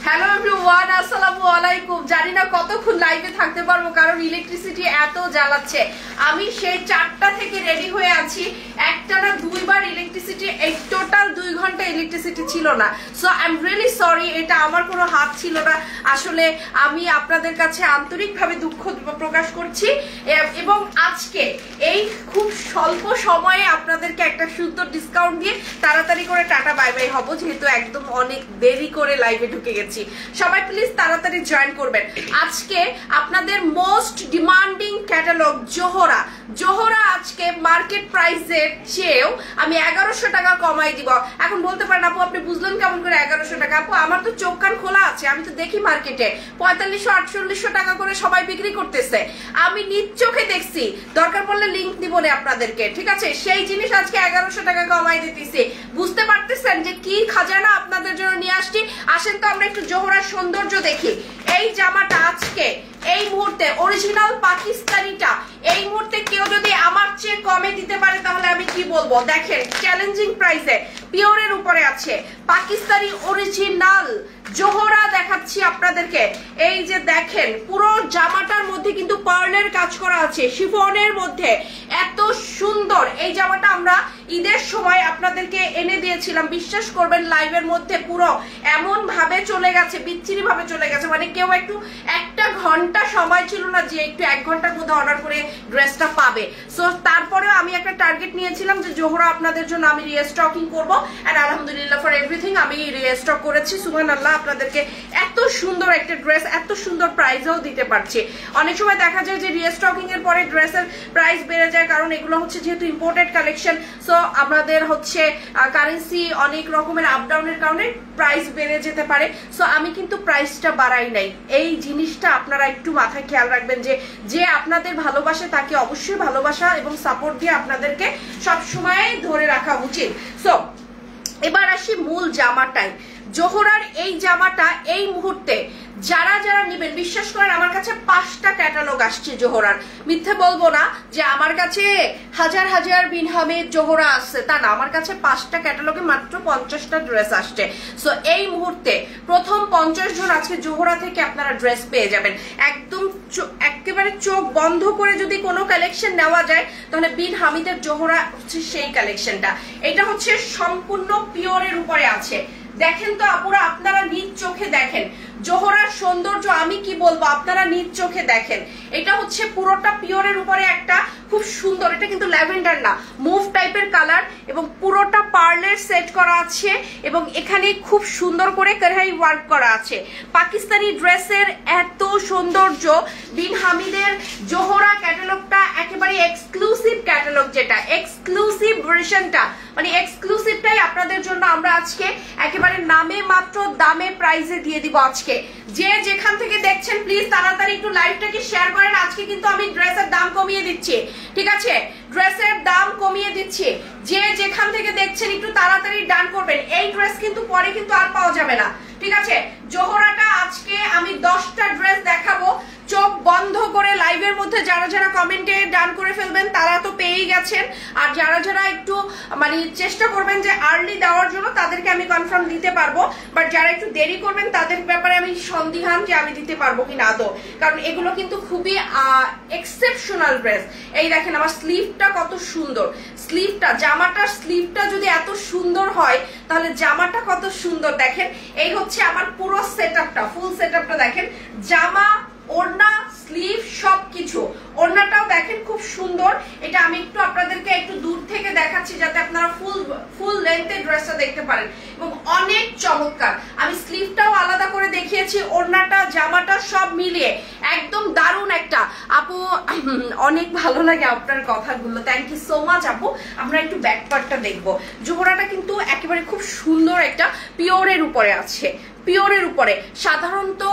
Hello everyone, আসসালামু আলাইকুম। জানি না কতক্ষণ লাইভে থাকতে পারবো, কারণ ইলেকট্রিসিটি এত জ্বালাচ্ছে। আমি সেই 4টা থেকে রেডি হয়ে আছি, একটানা 2বার ইলেকট্রিসিটি, এই টোটাল 2 ঘন্টা ইলেকট্রিসিটি ছিল না। So I am really sorry, এটা আমার কোনো হাত ছিল না। আসলে আমি আপনাদের কাছে আন্তরিকভাবে দুঃখ প্রকাশ করছি, এবং আজকে এই খুব স্বল্প সময়ে আপনাদেরকে একটা সুন্দর ডিসকাউন্ট দিয়ে তাড়াতাড়ি করে টাটা বাই বাই হব, যেহেতু একদম অনেক দেরি করে লাইভে ঢুকে গেছি। সবাই প্লিজ তাড়াতাড়ি জয়েন করবেন। আজকে আপনাদের মোস্ট ডিমান্ডিং ক্যাটালগ জোহরা আজকে মার্কেট প্রাইসের চেয়েও আমি 1100 টাকা কমাই দিব। এখন বলতে পারেন আপু আপনি বুঝলেন কেমন করে 1100 টাকা? আপু আমার তো চোখ কান খোলা আছে, আমি তো দেখি মার্কেটে 4500-4800 টাকা করে সবাই বিক্রি করতেছে। আমি নিজ চোখে দেখছি, দরকার পড়লে লিংক দিব না আপনাদেরকে, ঠিক আছে? সেই জিনিস আজকে 1100 টাকা কমাই দিতেছি। বুঝতে পারতেছেন যে কি খাজানা আপনাদের জন্য নিয়ে আসছি। আসেন তো আমরা একটু জোহরার সৌন্দর্য দেখি। এই জামাটা আজকে এই মুহূর্তে অরিজিনাল পাকিস্তানিটা এই মুহূর্তে কেউ যদি আমার চেয়ে কমে দিতে পারে তাহলে আমি কি বলবো? দেখেন, চ্যালেঞ্জিং প্রাইসে পিওরের উপরে আছে পাকিস্তানি অরিজিনাল জোহরা দেখাচ্ছি আপনাদেরকে। এই যে দেখেন, পুরো জামাটার মধ্যে কিন্তু পার্লের কাজ করা আছে, শিফনের মধ্যে এত সুন্দর। এই জামাটা আমরা ঈদের সময় আপনাদেরকে এনে দিয়েছিলাম, বিশ্বাস করবেন লাইভের মধ্যে পুরো এমন ভাবে চলে গেছে, বিচ্ছিরি ভাবে চলে গেছে, মানে কেউ একটু 1 ঘন্টা সময় ছিল না যে একটু 1 ঘন্টার মধ্যে অর্ডার করে ড্রেসটা পাবে। সো তারপরেও আমি একটা টার্গেট নিয়েছিলাম যে জোহরা আপনাদের জন্য আমি রিস্টকিং করবো, এন্ড আলহামদুলিল্লাহ ফর এভরিথিং আমি রিস্টক করেছি। সুবহানাল্লাহ, আপনাদেরকে এত সুন্দর একটা ড্রেস এত সুন্দর প্রাইসেও দিতে পারছি। অনেক সময় দেখা যায় যে রিস্টকিং এর পরে ড্রেসের প্রাইস বেড়ে যায়, কারণ এগুলো হচ্ছে যেহেতু ইম্পোর্টেড কালেকশন। সো আমাদের হচ্ছে কারেন্সি অনেক রকমের আপ ডাউনের কারণে প্রাইস বেড়ে যেতে পারে। সো আমি কিন্তু প্রাইসটা বাড়াই নাই। এই জিনিসটা আপনারা একটু মাথায় খেয়াল রাখবেন যে আপনাদের ভালোবাসে তাকে অবশ্যই ভালোবাসা এবং সাপোর্ট দিয়ে আপনাদেরকে সবসময় ধরে রাখা উচিত। সো এবার আসি মূল জামাটাই। জোহরার এই জামাটা এই মুহূর্তে যারা যারা নেবেন, বিশ্বাস করেন আমার কাছে 5টা ক্যাটালগ আসছে জোহরার। মিথ্যে বলবো না যে আমার কাছে হাজার হাজার বিনহামের জোহরা আসছে, তা না। আমার কাছে 5টা ক্যাটালগে মাত্র 50টা ড্রেস আসছে। সো এই মুহূর্তে প্রথম 50 জন আজকে জোহরা থেকে আপনারা ড্রেস পেয়ে যাবেন। একদম একেবারে চোখ বন্ধ করে যদি কোনো কালেকশন নেওয়া যায় তাহলে বিন হামিদের জোহরা হচ্ছে সেই কালেকশনটা। এটা হচ্ছে সম্পূর্ণ পিওরের উপরে আছে। দেখেন তো আপুরা, আপনারা নিজ চোখে দেখেন জোহরার সৌন্দর্য। আমি কি বলবো, আপনারা নিজ চোখে দেখেন। এটা হচ্ছে পুরোটা পিওরের উপরে একটা খুব সুন্দর, এটা কিন্তু ল্যাভেন্ডার না, মুভ টাইপের কালার, এবং পুরোটা পার্লের সেট করা আছে, এবং এখানে খুব সুন্দর করে কড়াই ওয়ার্ক করা আছে। পাকিস্তানি ড্রেসের এত সৌন্দর্য। বিন হামিদের জোহরা ক্যাটালগটা একেবারে এক্সক্লুসিভ ক্যাটালগ, যেটা এক্সক্লুসিভ ভার্সনটা, মানে এক্সক্লুসিভটাই আপনাদের জন্য আমরা আজকে একেবারে নামে মাত্র দামে প্রাইসে দিয়ে দিব। আজকে যে যেখান থেকে দেখছেন প্লিজ তাড়াতাড়ি একটু লাইভটাকে শেয়ার করেন। আজকে কিন্তু আমি ড্রেসের দাম কমিয়ে দিচ্ছি, ঠিক আছে? ড্রেসের দাম কমিয়ে দিচ্ছি। যে যেখান থেকে দেখছেন একটু তাড়াতাড়ি ডান করবেন। এই ড্রেস কিন্তু পরে কিন্তু আর পাওয়া যাবে না, ঠিক আছে? জোহরাটা আজকে আমি 10টা ড্রেস দেখাবো। চোখ বন্ধ করে লাইভের মধ্যে যারা যারা কমেন্টে ডান করে ফেলবেন তারা তো পেয়েই গেছেন, আর যারা যারা একটু মানে চেষ্টা করবেন যে আর্লি দেওয়ার জন্য তাদেরকে আমি কনফার্ম দিতে পারবো, বাট যারা একটু দেরি করবেন তাদের ব্যাপারে আমি সন্দিহান যে আমি দিতে পারবো কিনা আদৌ, কারণ এগুলো কিন্তু খুবই এক্সেপশনাল ড্রেস। এই দেখেন আমার স্লিভটা কত সুন্দর, স্লিভটা, জামাটার স্লিভটা যদি এত সুন্দর হয় তাহলে জামাটা কত সুন্দর। দেখেন এই হচ্ছে আমার পুরো সেটআপটা, ফুল সেটআপটা দেখেন, জামা, ওড়না, স্লিভ সবকিছু। ওড়নাটাও দেখেন খুব সুন্দর। এটা আমি একটু আপনাদেরকে একটু দূর থেকে দেখাচ্ছি যাতে আপনারা ফুল লেন্থে ড্রেসটা দেখতে পারেন, এবং অনেক চমৎকার। আমি স্লিভটাও আলাদা করে দেখিয়েছি, ওড়নাটা, জামাটা সব মিলিয়ে একদম দারুণ একটা। আপু অনেক ভালো লাগে আপনার কথাগুলো, থ্যাংক ইউ সো মাচ আপু। আমরা একটু ব্যাক পার্টটা দেখবো। জোহরাটা কিন্তু একেবারে খুব সুন্দর একটা পিওরের উপরে আছে, পিওরের উপরে। সাধারণত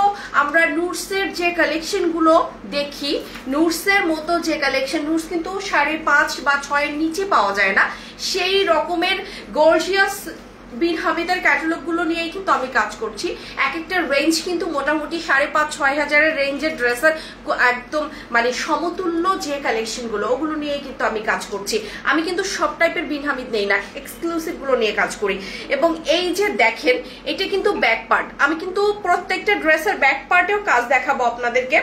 আমরা নুটসের যে কালেকশন গুলো দেখি, নুটসের মতো যে কালেকশন, নুটস কিন্তু 5.5 বা 6 এর নিচে পাওয়া যায় না, সেই রকমের গর্জিয়াস বিন হামিদের ক্যাটালগ গুলো নিয়েই কিন্তু আমি কাজ করছি। এক একটা রেঞ্জ কিন্তু মোটামুটি 5,500-6 হাজারের রেঞ্জের ড্রেসের একদম মানে সমতুল্য যে কালেকশন গুলো ওগুলো নিয়েই কিন্তু আমি কাজ করছি। আমি কিন্তু সব টাইপের বিন হামিদ নেই না, এক্সক্লুসিভ গুলো নিয়ে কাজ করি। এবং এই যে দেখেন এটা কিন্তু ব্যাক পার্ট, আমি কিন্তু প্রত্যেকটা ড্রেসের ব্যাক পার্টেও কাজ দেখাবো আপনাদেরকে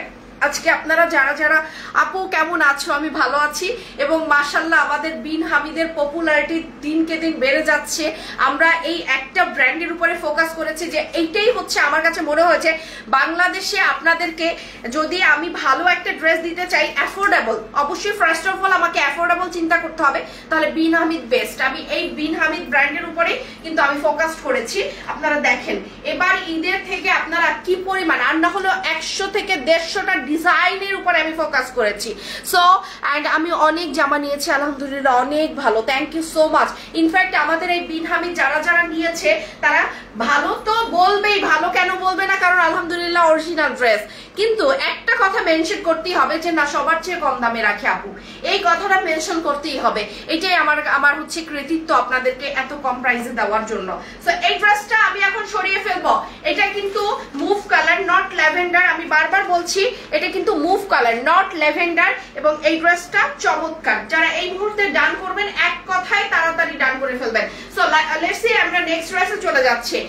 আজকে। আপনারা যারা যারা আপু কেমন আছো, আমি ভালো আছি এবং মাশাআল্লাহ আমাদের বিন হামিদের পপুলারিটি দিনকে দিন বেড়ে যাচ্ছে। আমরা এই একটা ব্র্যান্ডের উপরে ফোকাস করেছি যে এইটাই হচ্ছে আমার কাছে মনে হয়েছে বাংলাদেশে আপনাদেরকে যদি আমি ভালো একটা ড্রেস দিতে চাই অ্যাফোর্ডেবল, অবশ্যই ফার্স্ট অফ অল আমাকে অ্যাফোর্ডেবল চিন্তা করতে হবে, তাহলে বিন হামিদ বেস্ট। আমি এই বিন হামিদ ব্র্যান্ডের উপরে কিন্তু আমি ফোকাস করেছি। আপনারা দেখেন এবার ঈদের থেকে আপনারা কি পরিমাণ, আর না হলো 100 থেকে 150টা ডিজাইনের উপরে আমি ফোকাস করেছি। সো অ্যান্ড আমি অনেক জামা নিয়েছি আলহামদুলিল্লাহ, অনেক ভালো, thank you so much. In fact আমাদের এই বিন হামিদ যারা যারা নিয়েছে তারা ভালো তো বলবেই, ভালো কেন বলবে না, কারণ আলহামদুলিল্লাহ অরিজিনাল ড্রেস। কিন্তু একটা কথা মেনশন করতেই হবে যে না সবার চেয়ে কম দামে রাখে আপু, এই কথাটা মেনশন করতেই হবে। এটাই আমার হচ্ছে কৃতিত্ব আপনাদেরকে এত কম প্রাইসে দেওয়ার জন্য। সো এই ড্রেসটা আমি এখন সরিয়ে ফেলবো। এটা কিন্তু মুভ কালার, নট ল্যাভেন্ডার। আমি বারবার বলছি এটা কিন্তু মুভ কালার, নট ল্যাভেন্ডার। এবং এই ড্রেসটা চমৎকার, যারা এই মুহূর্তে ডান করবেন এক কথায় তাড়াতাড়ি ডান করে ফেলবেন। সো লেটস সি আমরা নেক্সট ড্রেসে চলে যাচ্ছি।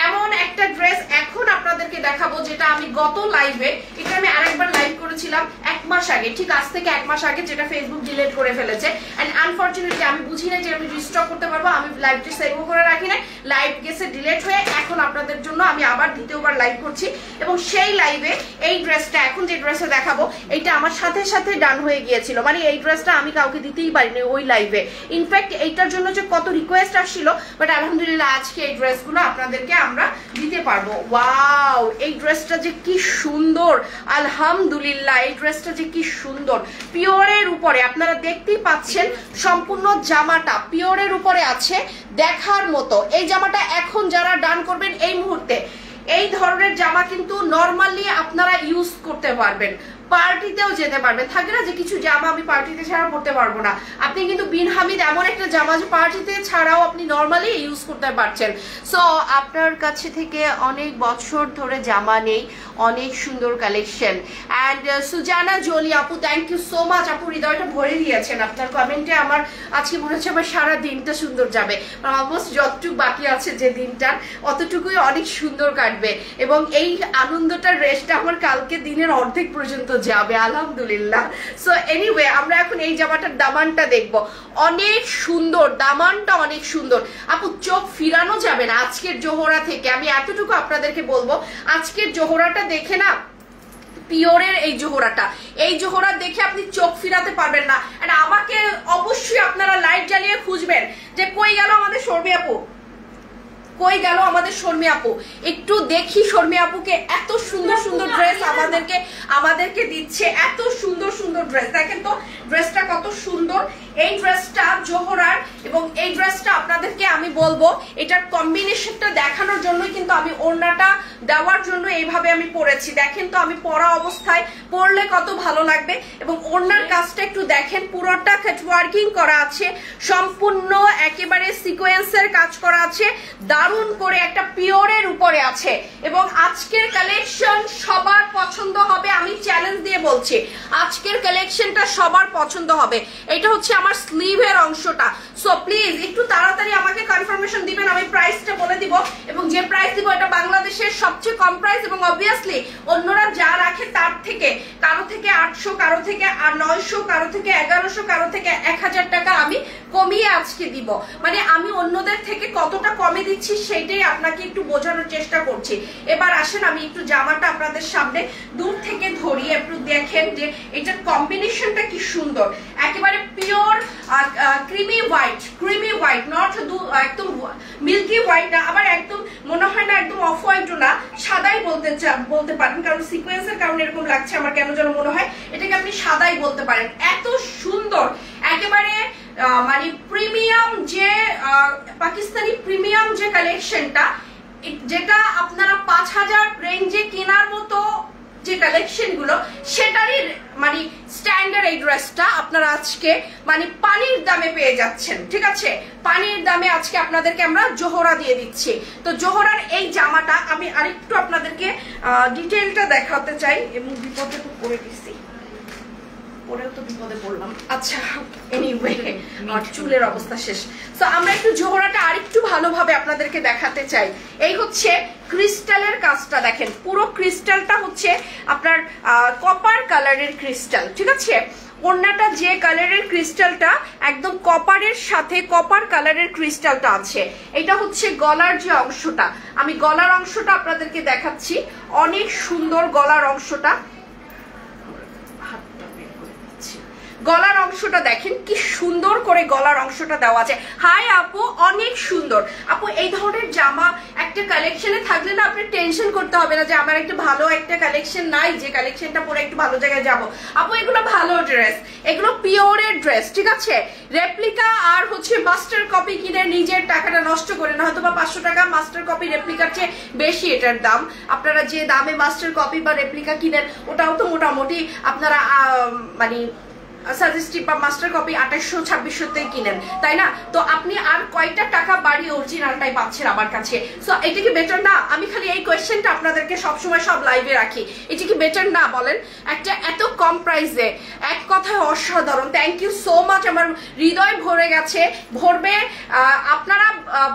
এমন একটা ড্রেস এখন আপনাদেরকে দেখাবো যেটা আমি গত লাইভে, এটা আমি আরেকবার লাইভ করেছিলাম 1 মাস আগে, ঠিক আজ থেকে 1 মাস আগে, যেটা ফেসবুক ডিলিট করে ফেলেছে। এন্ড আনফরচুনেটলি আমি বুঝি না যে আমি রিস্টক করতে পারবো, আমি লাইভটি সেভও করে রাখি না, লাইভ গেছে ডিলিট হয়ে। এখন আপনাদের জন্য আমি আবার দ্বিতীয়বার লাইভ করছি এবং সেই লাইভে এই ড্রেসটা, এখন যে ড্রেসটা দেখাবো এইটা আমার সাথে সাথে ডান হয়ে গিয়েছিল। মানে এই ড্রেসটা আমি কাউকে দিতেই পারিনি ওই লাইভে। ইনফ্যাক্ট এইটার জন্য যে কত রিকোয়েস্ট আসছিল, বাট আলহামদুলিল্লাহ আজকে এই ড্রেসগুলো আপনাদেরকে আমরা দিতে পারবো। ওয়াও, এই ড্রেসটা যে কি সুন্দর, আলহামদুলিল্লাহ এই ড্রেসটা যে কি সুন্দর, পিওরের উপরে আপনারা দেখতেই পাচ্ছেন, সম্পূর্ণ জামাটা পিওরের উপরে আছে, দেখার মতো। এই জামাটা এখন যারা ডান করবেন এই মুহূর্তে, এই ধরনের জামা কিন্তু নরমালি আপনারা ইউজ করতে পারবেন, পার্টিতেও যেতে পারবেন। থাকে না যে কিছু জামা আমি পার্টিতে ছাড়া পড়তে পারবো না, আপনি কিন্তু বিন হামিদ এমন একটা জামা যে পার্টিতে ছাড়াও আপনি নরমালি ইউজ করতে পারছেন। সো আপনার কাছে থেকে অনেক বছর ধরে জামা নেই, অনেক সুন্দর কালেকশন। অ্যান্ড সুজানা জলি আপু, থ্যাংক ইউ সো মাচ আপু, হৃদয়টা ভরে দিয়েছেন আপনার কমেন্টে। আমার আজকে মনে হচ্ছে আমার সারা দিনটা সুন্দর যাবে, অলমোস্ট যতটুকু বাকি আছে যে দিনটার অতটুকুই অনেক সুন্দর কাটবে এবং এই আনন্দটার রেস্টটা আমার কালকে দিনের অর্ধেক পর্যন্ত যাবে আলহামদুলিল্লাহ। সো এনিওয়ে আমরা এখন এই জামাটার দামানটা দেখবো, অনেক সুন্দর, দামানটা অনেক সুন্দর আপু, চোখ ফিরানো যাবে না আজকের জোহরা থেকে। আমি এতটুকু আপনাদেরকে বলবো, আজকের জোহরাটা দেখে না, পিওরের এই জোহরা দেখে আপনি চোখ ফিরাতে পারবেন না। আর আমাকে অবশ্যই আপনারা লাইট জ্বালিয়ে খুঁজবেন যে কই গেল আমাদের শর্মি আপু, কই গেল আমাদের শর্মি আপু, একটু দেখি শর্মি আপুকে। এত সুন্দর সুন্দর ড্রেস আমাদেরকে দিচ্ছে, এত সুন্দর সুন্দর ড্রেস। দেখেন তো ড্রেসটা কত সুন্দর, এই ড্রেসটা জোহরার। এবং এই ড্রেসটা আপনাদেরকে আমি বলবো এটার কম্বিনেশনটা দেখানোর জন্যই কিন্তু আমি ওড়নাটা দেওয়ার জন্য এইভাবে আমি পরেছি। দেখেন তো আমি পরা অবস্থায় পরলে কত ভালো লাগবে। এবং ওড়নার কাজটা একটু দেখেন, পুরোটা কাটওয়ার্কিং করা আছে, সম্পূর্ণ একেবারে সিকোয়েন্সের কাজ করা আছে, দারুণ করে একটা পিওরের উপরে আছে। এবং আজকের কালেকশন সবার পছন্দ হবে, আমি চ্যালেঞ্জ দিয়ে বলছি আজকের কালেকশনটা সবার পছন্দ হবে। এটা হচ্ছে আমার স্লিভের অংশটা। সো প্লিজ একটু তাড়াতাড়ি আমাকে কনফার্মেশন দিবেন, আমি প্রাইসটা বলে দিব। এবং যে প্রাইস দিব এটা বাংলাদেশের সবচেয়ে কম প্রাইস, এবং অবভিয়াসলি অন্যরা যা রাখে তার থেকে, কারো থেকে 800, কারো থেকে 900, কারো থেকে 1100, কারো থেকে 1000 টাকা আমি কমিয়ে আজকে দিব। মানে আমি অন্যদের থেকে কতটা কমে দিচ্ছি সেটাই আপনাকে একটু বোঝানোর চেষ্টা করছি। এবার আসেন আমি একটু জামাটা আপনাদের সামনে দূর থেকে ধরিয়ে একটু দেখেন যে এটার কম্বিনেশনটা কি সুন্দর, একেবারে পিওর ক্রিমি হোয়াইট, নট একদম মিল্কি হোয়াইট না, আবার একদম মনে হয় না একদম অফ হোয়াইটও না, সাদাই বলতে পারেন, কারণ সিকোয়েন্সের কারণে এরকম লাগছে আমার, কেন যেন মনে হয় এটাকে আপনি সাদাই বলতে পারেন। এত সুন্দর একেবারে মানে প্রিমিয়াম যে পাকিস্তানি প্রিমিয়াম যে কালেকশনটা, যেটা আপনারা 5000 রেঞ্জে কেনার মতো যে কালেকশন গুলো সেটারই মানে স্ট্যান্ডার্ড এই ড্রেসটা আপনারা আজকে মানে পানির দামে পেয়ে যাচ্ছেন। ঠিক আছে, পানির দামে আজকে আপনাদেরকে আমরা জোহরা দিয়ে দিচ্ছি। তো জোহরার এই জামাটা আমি আরেকটু আপনাদেরকে ডিটেইলটা দেখাতে চাই এবং বিপদে তো পড়ে গেছি, পরেও তো বিপদে পড়লাম। আচ্ছা এনিওয়ে আমার চুলের অবস্থা শেষ। তো আমরা একটু জোহরাটা আরেকটু ভালোভাবে আপনাদেরকে দেখাতে চাই। এই হচ্ছে ক্রিস্টালের কাজটা দেখেন, পুরো ক্রিস্টালটা হচ্ছে আপনার কপার কালারের ক্রিস্টাল। ঠিক আছে, ওড়নাটা যে কালারের ক্রিস্টালটা একদম কপারের সাথে কপার কালারের ক্রিস্টালটা আছে। এটা হচ্ছে গলার যে অংশটা, আমি গলার অংশটা আপনাদেরকে দেখাচ্ছি, অনেক সুন্দর গলার অংশটা। গলার অংশটা দেখেন কি সুন্দর করে গলার অংশটা দেওয়া আছে। হাই আপু, অনেক সুন্দর আপু। এই ধরনের জামা একটা কালেকশনে থাকলে না আপনি টেনশন করতে হবে না যে আমার একটা ভালো একটা কালেকশন নাই, যে কালেকশনটা পরে একটু ভালো জায়গায় যাব। আপু এগুলো ভালো ড্রেস, এগুলো পিওরের ড্রেস। ঠিক আছে, রেপ্লিকা আর হচ্ছে মাস্টার কপি কিনে নিজের টাকাটা নষ্ট করে না, হয়তো বা 500 টাকা মাস্টার কপি রেপ্লিকার চেয়ে বেশি এটার দাম। আপনারা যে দামে মাস্টার কপি বা রেপ্লিকা কিনেন ওটাও তো মোটামুটি আপনারা মানে সাজেস্টিভ বা মাস্টার কপি 2800-2600 কিনেন, তাই না? তো আপনি আর কয়টা টাকা বাড়িয়ে অরিজিনালটাই পাচ্ছেন আমার কাছে। সো এটা কি বেটার না? আমি খালি এই কোয়েশ্চেনটা আপনাদেরকে সবসময় সব লাইভে রাখি, এটা কি বেটার না বলেন? একটা এত কম প্রাইসে, এক কথায় অসাধারণ। থ্যাংক ইউ সো মাচ, আমার হৃদয় ভরে গেছে, ভরবে। আপনারা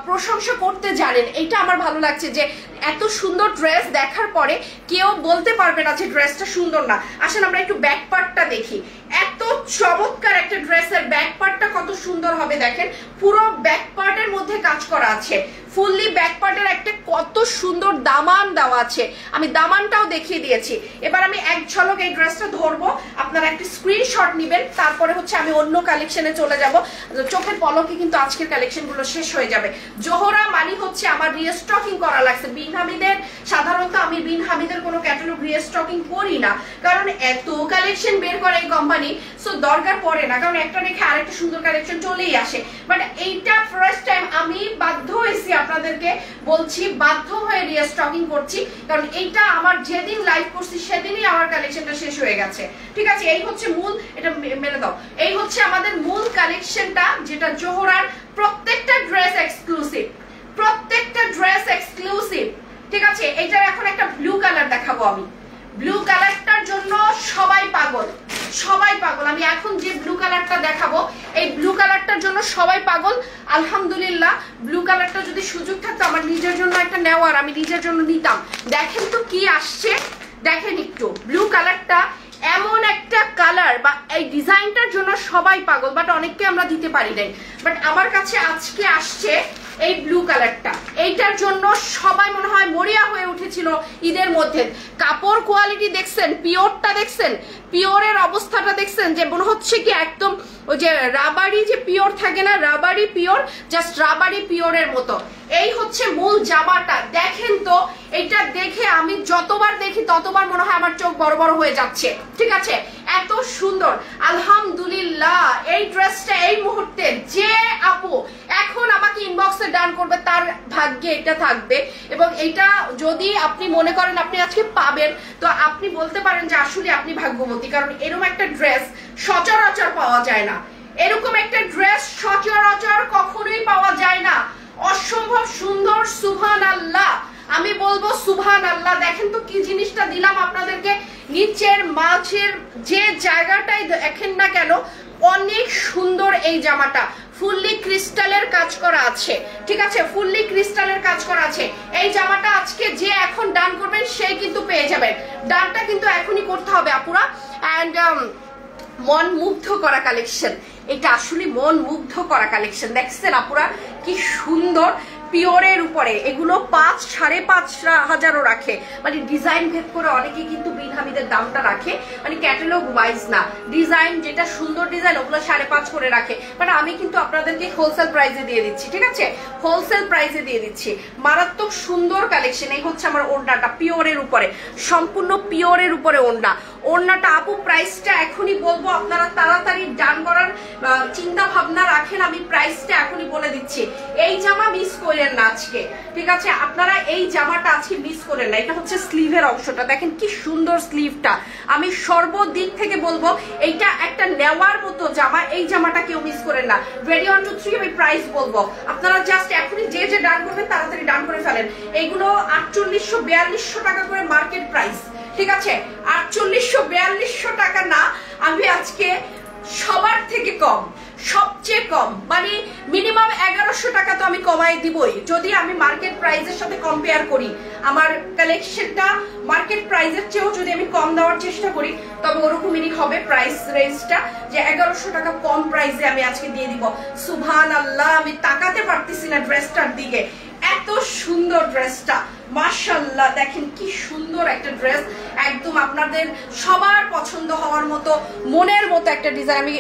প্রশংসা করতে জানেন, এইটা আমার ভালো লাগছে যে এত সুন্দর ড্রেস দেখার পরে কেউ বলতে পারবে না যে ড্রেসটা সুন্দর না। আসেন আমরা একটু ব্যাক পার্টটা দেখি। এত চমৎকার একটা ড্রেসের ব্যাক পার্টটা কত সুন্দর হবে দেখেন, পুরো ব্যাক পার্টের মধ্যে কাজ করা আছে, ফুললি ব্যাক পার্টের একটা কত সুন্দর দামান দেওয়া আছে। আমি দামানটাও দেখিয়ে দিয়েছি। এবার আমি এক ঝলক এই ড্রেসটা ধরবো, আপনারা একটা স্ক্রিনশট নেবেন, তারপরে হচ্ছে আমি অন্য কালেকশনে চলে যাব। চোখের পলকে কিন্তু আজকের কালেকশন গুলো শেষ হয়ে যাবে। জোহরা মানি হচ্ছে আমার রিস্টকিং করা লাগছে। বিন হামিদের সাধারণত আমি বিন হামিদের কোনো ক্যাটালগ রিস্টকিং করি না, কারণ এত কালেকশন বের করে এই কোম্পানি, সো দরকার পড়ে না, কারণ একটা রেখে আরেকটা সুন্দর কালেকশন চলেই আসে। বাট এইটা ফার্স্ট টাইম আমি বাধ্য হয়েছি, আপনাদেরকে বলছি বাধ্য হয়ে রিস্টকিং করছি, কারণ এইটা আমার যেদিন লাইভ করছি সেদিনই আমার কালেকশনটা শেষ হয়ে গেছে। ঠিক আছে, এই হচ্ছে মূল, এটা মেলে দাও, এই হচ্ছে আমাদের মূল কালেকশনটা, যেটা জোহরার প্রত্যেকটা ড্রেস এক্সক্লুসিভ, প্রত্যেকটা ড্রেস এক্সক্লুসিভ। ঠিক আছে, এইটার এখন একটা ব্লু কালার দেখাবো আমি। ব্লু কালারটার জন্য সবাই পাগল, সবাই পাগল। আমি এখন যে ব্লু কালারটা দেখাবো, এই ব্লু কালারটার জন্য সবাই পাগল। আলহামদুলিল্লাহ, ব্লু কালারটা যদি সুযোগ থাকতো আমার নিজের জন্য একটা নেওয়ার, আমি নিজের জন্য নিতাম। দেখেন তো কি আসছে, দেখেন একটু ব্লু কালারটা, এমন একটা কালার বা এই ডিজাইনটার জন্য সবাই পাগল, বাট অনেককে আমরা দিতে পারি নাই। বাট আমার কাছে আজকে আসছে এই ব্লু কালারটা, এইটার জন্য সবাই মনে হয় মরিয়া হয়ে উঠেছিল ঈদের মধ্যে। কাপড় কোয়ালিটি দেখছেন, পিওরটা দেখছেন, পিওরের অবস্থাটা দেখছেন, যে মনে হচ্ছে কি একদম ওই যে রাবারি যে পিওর থাকে না, রাবারি পিওর, জাস্ট রাবারি পিওরের মতো। এই হচ্ছে মূল জামাটা, দেখেন তো, এটা দেখে আমি যতবার দেখি ততবার মনে হয় আমার চোখ বড় বড় হয়ে যাচ্ছে। ঠিক আছে, এত সুন্দর। আলহামদুলিল্লাহ, এই ড্রেসটা এই মুহূর্তে যে আপু এখন আমাকে ইনবক্সে ডান করবে তার ভাগ্যে এটা থাকবে। এবং এটা যদি আপনি মনে করেন আপনি আজকে পাবেন, তো আপনি বলতে পারেন যে আসলে আপনি ভাগ্যবতী, কারণ এরকম একটা ড্রেস সচরাচর পাওয়া যায় না। এরকম একটা ড্রেস সচরাচর কখনোই পাওয়া যায় না। অসম্ভব সুন্দর, সুবহানাল্লাহ, আমি বলবো সুবহানাল্লাহ। দেখেন তো কি জিনিসটা দিলাম আপনাদেরকে, নিচের মাঝের যে জায়গাটাই দেখেন না কেন অনেক সুন্দর এই জামাটা। ফুললি ক্রিস্টালের কাজ করা আছে। ঠিক আছে, ফুললি ক্রিস্টালের কাজ করা আছে। এই জামাটা আজকে যে এখন ডান করবেন সেই কিন্তু পেয়ে যাবেন। ডানটা কিন্তু এখনই করতে হবে আপুরা। অ্যান্ড মন মুগ্ধ করা কালেকশন, এটা আসলে মন মুগ্ধ করা কালেকশন। দেখছেন আপুরা কি সুন্দর, পিওরের উপরে। এগুলো 5-5.5 রাখে, মানে ডিজাইন ভেদ করে অনেকে কিন্তু বিন হামিদের দামটা রাখে, মানে ক্যাটালগ ওয়াইজ না, ডিজাইন যেটা সুন্দর ডিজাইন ওগুলো 5.5 করে রাখে। বাট আমি কিন্তু আপনাদেরকে হোলসেল প্রাইসে দিয়ে দিচ্ছি। ঠিক আছে, হোলসেল প্রাইসে দিয়ে দিচ্ছি। মারাত্মক সুন্দর কালেকশন। এই হচ্ছে আমার ওড়নাটা, পিওরের উপরে, সম্পূর্ণ পিওরের উপরে ওড়না। ওড়নাটা আপু প্রাইসটা এখনই বলবো, আপনারা তাড়াতাড়ি ডান করার চিন্তা ভাবনা রাখেন, আমি প্রাইসটা এখনই বলে দিচ্ছি। এই জামা মিস করেন না আজকে, ঠিক আছে? আপনারা এই জামাটা আজকে মিস করেন না। এটা হচ্ছে স্লিভের অংশটা, দেখেন কি সুন্দর স্লিভটা। আমি সর্বদিক থেকে বলবো এইটা একটা নেওয়ার মতো জামা, এই জামাটা কেউ মিস করেন না। রেডি 1 2 3 আমি প্রাইস বলবো, আপনারা জাস্ট এখনই যে যে ডান করবেন তাড়াতাড়ি ডান করে ফেলেন। এইগুলো 4800-4200 টাকা করে মার্কেট প্রাইস, ঠিক আছে? 4800-4200 টাকা না, আমি আজকে সবার থেকে কম, সবচেয়ে কম, মানে মিনিমাম 1100 টাকা তো আমি কমাই দিবই যদি আমি মার্কেট প্রাইসের সাথে কম্পেয়ার করি। আমার কালেকশনটা মার্কেট প্রাইসের চেয়েও যদি আমি কম দেওয়ার চেষ্টা করি তবে ওরকমই হবে প্রাইস রেঞ্জটা, যে 1100 টাকা কম প্রাইসে আমি আজকে দিয়ে দিব। সুবহানাল্লাহ, আমি তাকাতে পারতেছি না ড্রেসটার দিকে, এত সুন্দর ড্রেসটা, মাশাআল্লাহ। দেখেন কি সুন্দর একটা ড্রেস, একদম আপনাদের সবার পছন্দ হওয়ার মতো মনের মতো একটা ডিজাইন। আমি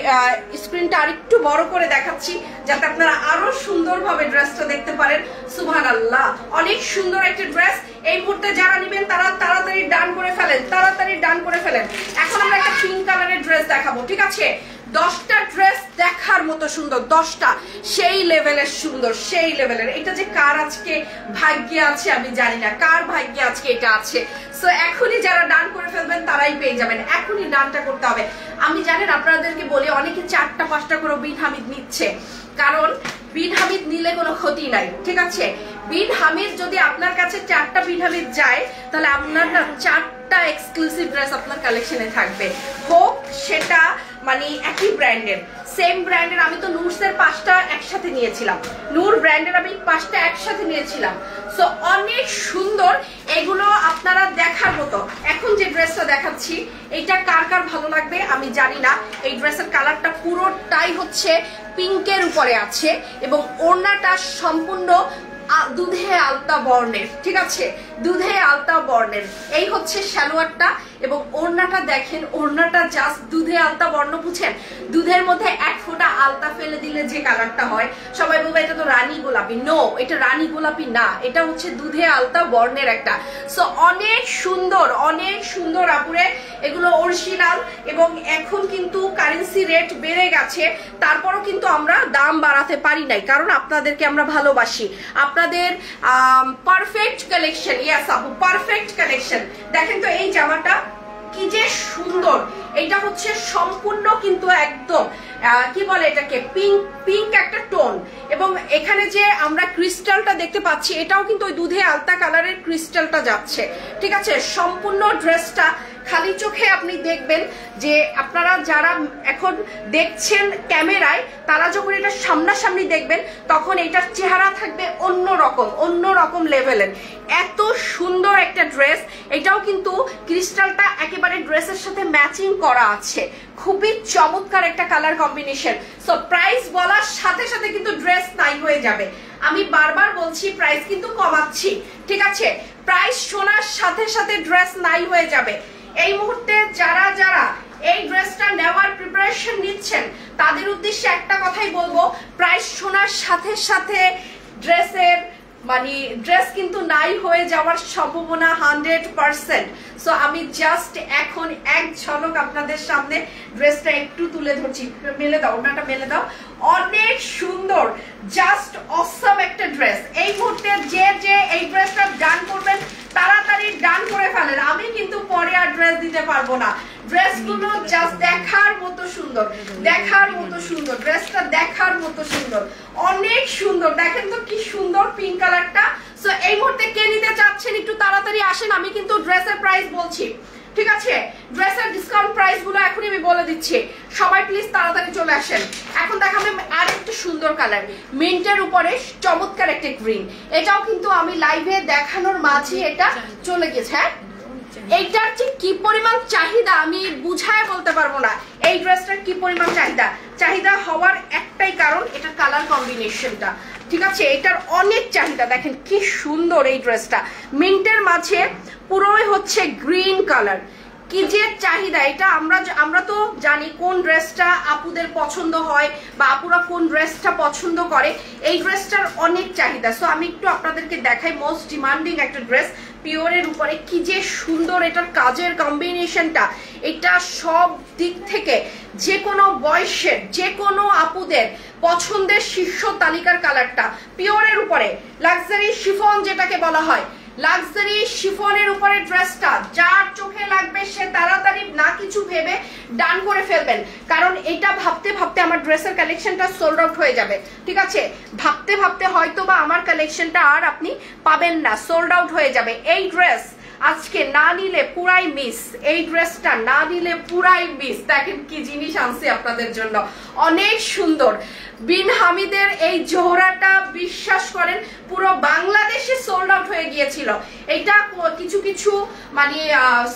স্ক্রিনটা আরেকটু বড় করে দেখাচ্ছি যাতে আপনারা আরো সুন্দরভাবে ড্রেসটা দেখতে পারেন। সুবহানাল্লাহ, অনেক সুন্দর একটা ড্রেস। এই মুহূর্তে যারা নেবেন তারা তাড়াতাড়ি ডান করে ফেলেন, তাড়াতাড়ি ডান করে ফেলেন। এখন আমরা একটা পিঙ্ক কালারের ড্রেস দেখাবো, ঠিক আছে? 10টা ড্রেস দেখার মতো সুন্দর, 10টা সেই লেভেলের সুন্দর, সেই লেভেলের। এটা যে কার আজকে ভাগ্যে আছে আমি জানি না, কার ভাগ্যে আজকে এটা আছে। সো এখনই যারা ডান করে ফেলবেন তারাই পেয়ে যাবেন, এখনই ডানটা করতে হবে। আমি জানেন আপনাদেরকে বলি অনেকে 4টা 5টা করে বিন হামিদ নিচ্ছে, কারণ বিন হামিদ নিলে কোনো ক্ষতি নাই, ঠিক আছে? বিন হামিদ যদি আপনার কাছে 4টা বিন হামিদ যায় তাহলে আপনার না 4টা এক্সক্লুসিভ ড্রেস আপনার কালেকশনে থাকবে, হোক সেটা মানে একই ব্র্যান্ডের, সেম ব্র্যান্ডের। আমি তো নুরসের 5টা একসাথে নিয়েছিলাম, নূর ব্র্যান্ডের আমি 5টা একসাথে নিয়েছিলাম। সো অনেক সুন্দর, এগুলো আপনারা দেখার মতো। এখন যে ড্রেসটা দেখাচ্ছি এটা কার কার ভালো লাগবে আমি জানি না। এই ড্রেসের কালারটা পুরোটাই হচ্ছে পিঙ্কের উপরে আছে এবং ওড়নাটা সম্পূর্ণ দুধে আলতা বর্ণের, ঠিক আছে? দুধে আলতা বর্ণের। এই হচ্ছে সালোয়ারটা এবং ওড়নাটা দেখেন, ওড়নাটা জাস্ট দুধে আলতা বর্ণ, বুঝছেন? দুধের মধ্যে এক ফোঁটা আলতা ফেলে দিলে যে কালারটা হয়, সবাই বলবে এটা তো রানী গোলাপি। নো, এটা রানী গোলাপি না, এটা হচ্ছে দুধে আলতা বর্ণের একটা। সো অনেক সুন্দর, অনেক সুন্দর আপুরে, এগুলো অরিজিনাল। এবং এখন কিন্তু কারেন্সি রেট বেড়ে গেছে, তারপরও কিন্তু আমরা দাম বাড়াতে পারি নাই, কারণ আপনাদেরকে আমরা ভালোবাসি। আপনাদের পারফেক্ট কালেকশন, ইয়েস আপু, পারফেক্ট কালেকশন। দেখেন তো এই জামাটা কি যে সুন্দর, এটা হচ্ছে সম্পূর্ণ কিন্তু একদম কি বলে এটাকে, পিঙ্ক পিঙ্ক একটা টোন। এবং এখানে যে আমরা ক্রিস্টালটা দেখতে পাচ্ছি এটাও কিন্তু ওই দুধে আলতা কালারের ক্রিস্টালটা যাচ্ছে, ঠিক আছে? সম্পূর্ণ ড্রেসটা খালি চোখে আপনি দেখবেন যে আপনারা যারা এখন দেখছেন ক্যামেরায়, তারা যখন এটা সামনাসামনি দেখবেন তখন এটার চেহারা থাকবে অন্যরকম, অন্যরকম লেভেলের। এত সুন্দর একটা ড্রেস, এটাও কিন্তু ক্রিস্টালটা একেবারে ড্রেসের সাথে ম্যাচিং করা আছে, খুবই চমৎকার একটা কালার কম্বিনেশন। সো প্রাইস বলার সাথে সাথে কিন্তু ড্রেস নাই হয়ে যাবে। আমি বারবার বলছি প্রাইস কিন্তু কমাচ্ছি, ঠিক আছে? প্রাইস শোনার সাথে সাথে ড্রেস নাই হয়ে যাবে। এই মুহূর্তে যারা যারা এই ড্রেসটা নেওয়ার প্রিপারেশন নিচ্ছেন তাদের উদ্দেশ্যে একটা কথাই বলবো, প্রাইস শোনার সাথে সাথে ড্রেসের মানে ড্রেস কিন্তু নাই হয়ে যাওয়ার সম্ভাবনা 100%। সো আমি জাস্ট এখন এক ঝলক আপনাদের সামনে ড্রেসটা একটু তুলে ধরছি। মেলে দাও, ওনাটা মেলে দাও, অনেক সুন্দর, জাস্ট অসম একটা ড্রেস। এই মুহূর্তে যে যে এই ড্রেসটা ডান করবেন তাড়াতাড়ি ডান করে ফেলেন, আমি কিন্তু পরে আর ড্রেস দিতে পারবো না। ড্রেসগুলো জাস্ট দেখার মতো সুন্দর, দেখার মতো সুন্দর, ড্রেসটা দেখার মতো সুন্দর, অনেক সুন্দর। দেখেন তো কি সুন্দর পিঙ্ক কালারটা। সো এই মুহূর্তে কে নিতে চাচ্ছেন একটু তাড়াতাড়ি আসেন, আমি কিন্তু ড্রেসের প্রাইস বলছি, ঠিক আছে? ড্রেসের ডিসকাউন্ট প্রাইস গুলো এখনই আমি বলে দিচ্ছি, সবাই প্লিজ তাড়াতাড়ি চলে আসেন। এখন দেখাবে আর একটা সুন্দর কালার, মিন্টের উপরে চমৎকার একটা গ্রিন। এটাও কিন্তু আমি লাইভে দেখানোর মাঝে এটা চলে গেছে। হ্যাঁ, এইটার যে কি পরিমাণ চাহিদা আমি বুঝায় বলতে পারবো না। এই ড্রেসটার কি পরিমাণ চাহিদা, চাহিদা হওয়ার একটাই কারণ, এটা কালার কম্বিনেশনটা, ঠিক আছে? এটার অনেক চাহিদা। দেখেন কি সুন্দর এই ড্রেসটা, মিন্টের মাঝে পুরোই হচ্ছে গ্রিন কালার, কি যে চাহিদা। এটা আমরা তো জানি কোন ড্রেসটা আপুদের পছন্দ হয় বা আপুরা কোন ড্রেসটা পছন্দ করে, এই ড্রেসটার অনেক চাহিদা। সো আমি একটু আপনাদেরকে দেখাই, মোস্ট ডিমান্ডিং একটা ড্রেস, পিওরের উপরে কি যে সুন্দর এটার কাজের কম্বিনেশনটা, এটা সব দিক থেকে যে কোনো বয়সের যে কোনো আপুদের পছন্দের শীর্ষ তালিকার কালারটা। পিওরের উপরে লাক্সারি শিফন যেটাকে বলা হয়, লাক্সারি শিফনের উপরে ড্রেসটা যার চোখে লাগবে সে তাড়াতাড়ি না কিছু ভেবে ডান করে ফেলবেন, কারণ এটা ভাবতে ভাবতে আমার ড্রেসের কালেকশনটা সোল্ড আউট হয়ে যাবে। ঠিক আছে, ভাবতে ভাবতে হয়তো বা আমার কালেকশনটা আর আপনি পাবেন না, সোল্ড আউট হয়ে যাবে। এই ড্রেস আজকে না নিলে পুরাই মিস, এই ড্রেসটা না নিলে পুরাই মিস। দেখেন কি জিনিস আনছি আপনাদের জন্য, অনেক সুন্দর। বিন হামিদের এই জোহরাটা বিশ্বাস করেন পুরো বাংলাদেশে সোল্ড আউট হয়ে গিয়েছিল। এটা কিছু কিছু মানে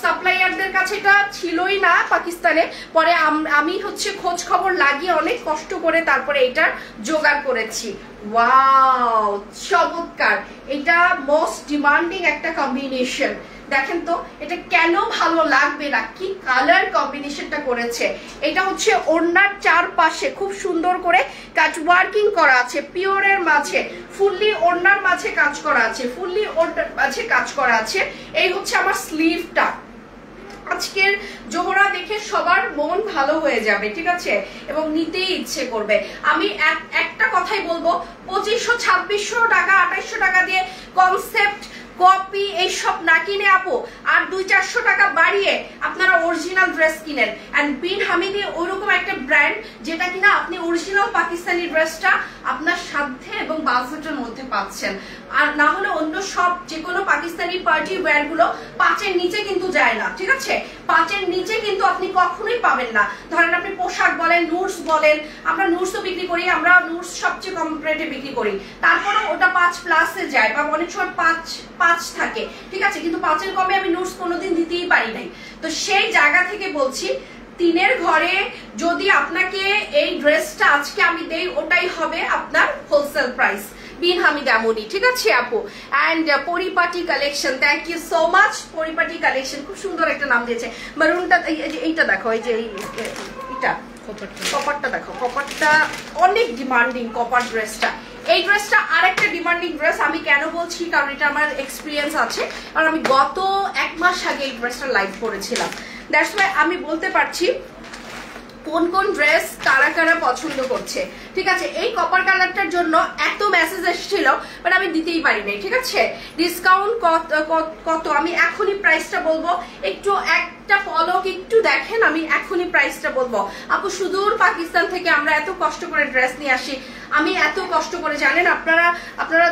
সাপ্লাইয়ারদের কাছে এটা ছিলই না পাকিস্তানে, পরে আমি হচ্ছে খোঁজ খবর লাগিয়ে অনেক কষ্ট করে তারপরে এটা জোগাড় করেছি। ওয়াও, চমৎকার, এটা মোস্ট ডিমান্ডিং একটা কম্বিনেশন। দেখেন তো এটা কেন ভালো লাগবে না, কি কালার কম্বিনেশনটা করেছে। এটা হচ্ছে ওড়নার চারপাশে খুব সুন্দর করে কাজ ওয়ার্কিং করা আছে, পিওরের মাঝে ফুললি ওড়নার মাঝে কাজ করা আছে, ফুললি ওড়নার মাঝে কাজ করা আছে। এই হচ্ছে আমার স্লিভটা। আজকের জোহরা দেখে সবার মন ভালো হয়ে যাবে, ঠিক আছে, এবং নিতেই ইচ্ছে করবে। আমি একটা কথাই বলবো, 2500-2600 টাকা 2800 টাকা দিয়ে কনসেপ্ট কপি এইসব না কিনে আপু আর 200-400 টাকা বাড়িয়ে আপনারা অরিজিনাল ড্রেস কিনেন। এন্ড বিন হামিদি ওইরকম একটা ব্র্যান্ড যেটা কিনা আপনি অরিজিনাল পাকিস্তানি ড্রেসটা আপনার সাধ্যে এবং বাজেটের মধ্যে পাচ্ছেন। আর না হলে অন্য সব যে কোনো পাকিস্তানি পার্টি ওয়্যার গুলো 5-এর নিচে কিন্তু যায় না, ঠিক আছে, 5-এর নিচে কিন্তু আপনি কখনোই পাবেন না। ধরেন আপনি পোশাক বলেন, নুটস বলেন, আমরা নুটসও বিক্রি করি, আমরা নুটস সবচেয়ে কম রেটে বিক্রি করি, তারপরে ওটা 5+ যায় বা অনেক সময় 5 থাকে, ঠিক আছে, কিন্তু 5-এর কমে আমি নোটস কোনোদিন দিতেই পারি নাই। তো সেই জায়গা থেকে বলছি, 3-এর ঘরে যদি আপনাকে এই ড্রেসটা আজকে আমি দেই, ওটাই হবে আপনার হোলসেল প্রাইস। বিন হামিদ এমনই, ঠিক আছে আপু। অ্যান্ড পরিপাটি collection, thank you so much. পরিপাটি কালেকশন খুব সুন্দর একটা নাম দিয়েছে। মারুনটা এইটা দেখো, এই যে এটা কপারটা দেখো, কপারটা অনেক ডিমান্ডিং কপার ড্রেসটা। এই ড্রেসটা আরেকটা ডিমান্ডিং ড্রেস। আমি কেন বলছি, কারণ এটা আমার এক্সপিরিয়েন্স আছে, কারণ আমি গত 1 মাস আগে এই ড্রেসটা লাইভ করেছিলাম। দ্যাটস ওয়াই আমি বলতে পারছি কোন কোন ড্রেস কারা কারা পছন্দ করছে, ঠিক আছে। এই কপার কালারটার জন্য এত মেসেজ এসেছিল, বাট আমি দিতেই পারি নাই, ঠিক আছে। ডিসকাউন্ট কত আমি এখনই প্রাইসটা বলবো, একটু একটা পলক একটু দেখেন, আমি এখনই প্রাইসটা বলবো। আপু সুদূর পাকিস্তান থেকে আমরা এত কষ্ট করে ড্রেস নিয়ে আসি, আমি এত কষ্ট করে, জানেন আপনারা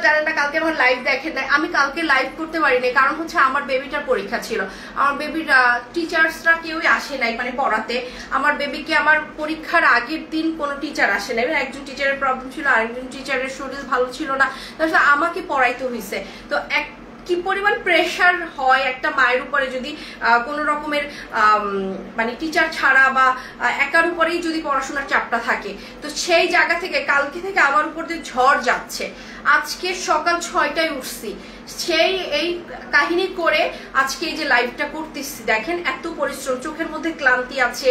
জানেন না, কালকে আমার লাইভ দেখেন নাই, আমি কালকে লাইভ করতে পারিনি, কারণ হচ্ছে আমার বেবিটার পরীক্ষা ছিল। আমার বেবির টিচার্সরা কেউই আসে নাই মানে পড়াতে। আমার বেবিকে আমার পরীক্ষার আগের দিন কোনো টিচার আসে নাই, একজন টিচারের প্রবলেম ছিল, আরেকজন টিচারের শরীর ভালো ছিল না, তারপর আমাকে পড়াইতে হয়েছে। তো কি পরিমাণ প্রেশার হয় একটা মায়ের উপরে যদি কোনো রকমের মানে টিচার ছাড়া বা একার উপরেই যদি পড়াশোনার চাপটা থাকে। তো সেই জায়গা থেকে কালকে থেকে আমার উপর দিয়ে ঝড় যাচ্ছে, আজকে সকাল 6টায় উঠছি, সেই এই কাহিনী করে আজকে এই যে লাইভটা করতেছি। দেখেন এত পরিশ্রম, চোখের মধ্যে ক্লান্তি আছে,